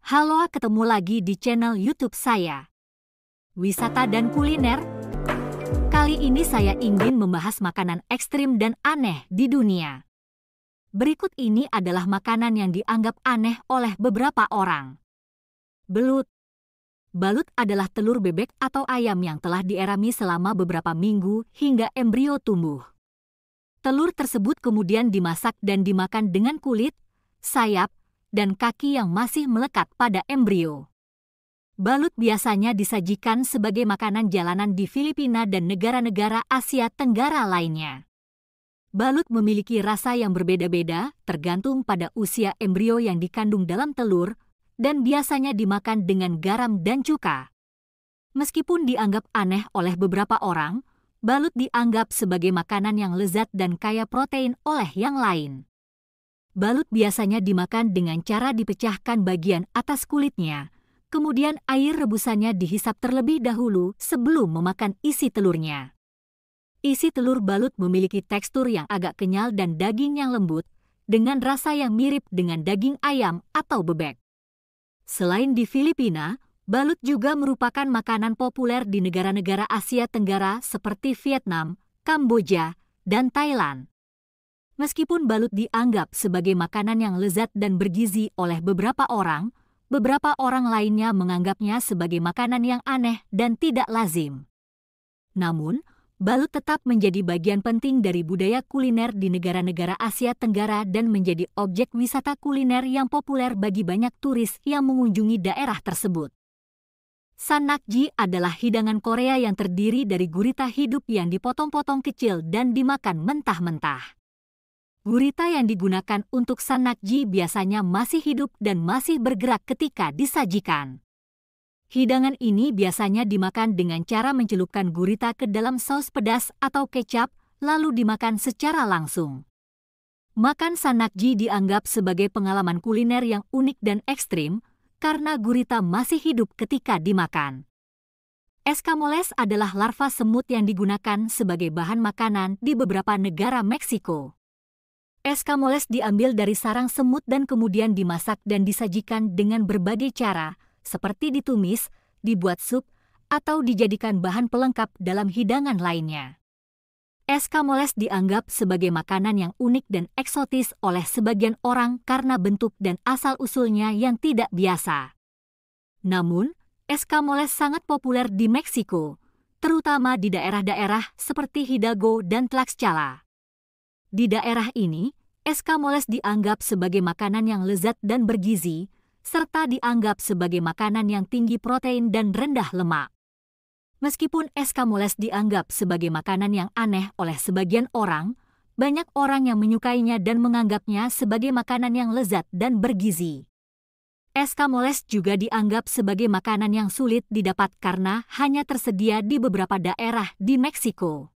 Halo, ketemu lagi di channel YouTube saya, Wisata dan Kuliner. Kali ini saya ingin membahas makanan ekstrim dan aneh di dunia. Berikut ini adalah makanan yang dianggap aneh oleh beberapa orang. Belut. Balut adalah telur bebek atau ayam yang telah dierami selama beberapa minggu hingga embrio tumbuh. Telur tersebut kemudian dimasak dan dimakan dengan kulit, sayap, dan kaki yang masih melekat pada embrio. Balut biasanya disajikan sebagai makanan jalanan di Filipina dan negara-negara Asia Tenggara lainnya. Balut memiliki rasa yang berbeda-beda tergantung pada usia embrio yang dikandung dalam telur dan biasanya dimakan dengan garam dan cuka. Meskipun dianggap aneh oleh beberapa orang, balut dianggap sebagai makanan yang lezat dan kaya protein oleh yang lain. Balut biasanya dimakan dengan cara dipecahkan bagian atas kulitnya, kemudian air rebusannya dihisap terlebih dahulu sebelum memakan isi telurnya. Isi telur balut memiliki tekstur yang agak kenyal dan daging yang lembut, dengan rasa yang mirip dengan daging ayam atau bebek. Selain di Filipina, balut juga merupakan makanan populer di negara-negara Asia Tenggara seperti Vietnam, Kamboja, dan Thailand. Meskipun balut dianggap sebagai makanan yang lezat dan bergizi oleh beberapa orang lainnya menganggapnya sebagai makanan yang aneh dan tidak lazim. Namun, balut tetap menjadi bagian penting dari budaya kuliner di negara-negara Asia Tenggara dan menjadi objek wisata kuliner yang populer bagi banyak turis yang mengunjungi daerah tersebut. Sannakji adalah hidangan Korea yang terdiri dari gurita hidup yang dipotong-potong kecil dan dimakan mentah-mentah. Gurita yang digunakan untuk sannakji biasanya masih hidup dan masih bergerak ketika disajikan. Hidangan ini biasanya dimakan dengan cara mencelupkan gurita ke dalam saus pedas atau kecap, lalu dimakan secara langsung. Makan sannakji dianggap sebagai pengalaman kuliner yang unik dan ekstrim karena gurita masih hidup ketika dimakan. Escamoles adalah larva semut yang digunakan sebagai bahan makanan di beberapa negara Meksiko. Escamoles diambil dari sarang semut dan kemudian dimasak dan disajikan dengan berbagai cara, seperti ditumis, dibuat sup, atau dijadikan bahan pelengkap dalam hidangan lainnya. Escamoles dianggap sebagai makanan yang unik dan eksotis oleh sebagian orang karena bentuk dan asal-usulnya yang tidak biasa. Namun, escamoles sangat populer di Meksiko, terutama di daerah-daerah seperti Hidalgo dan Tlaxcala. Di daerah ini, escamoles dianggap sebagai makanan yang lezat dan bergizi, serta dianggap sebagai makanan yang tinggi protein dan rendah lemak. Meskipun escamoles dianggap sebagai makanan yang aneh oleh sebagian orang, banyak orang yang menyukainya dan menganggapnya sebagai makanan yang lezat dan bergizi. Escamoles juga dianggap sebagai makanan yang sulit didapat karena hanya tersedia di beberapa daerah di Meksiko.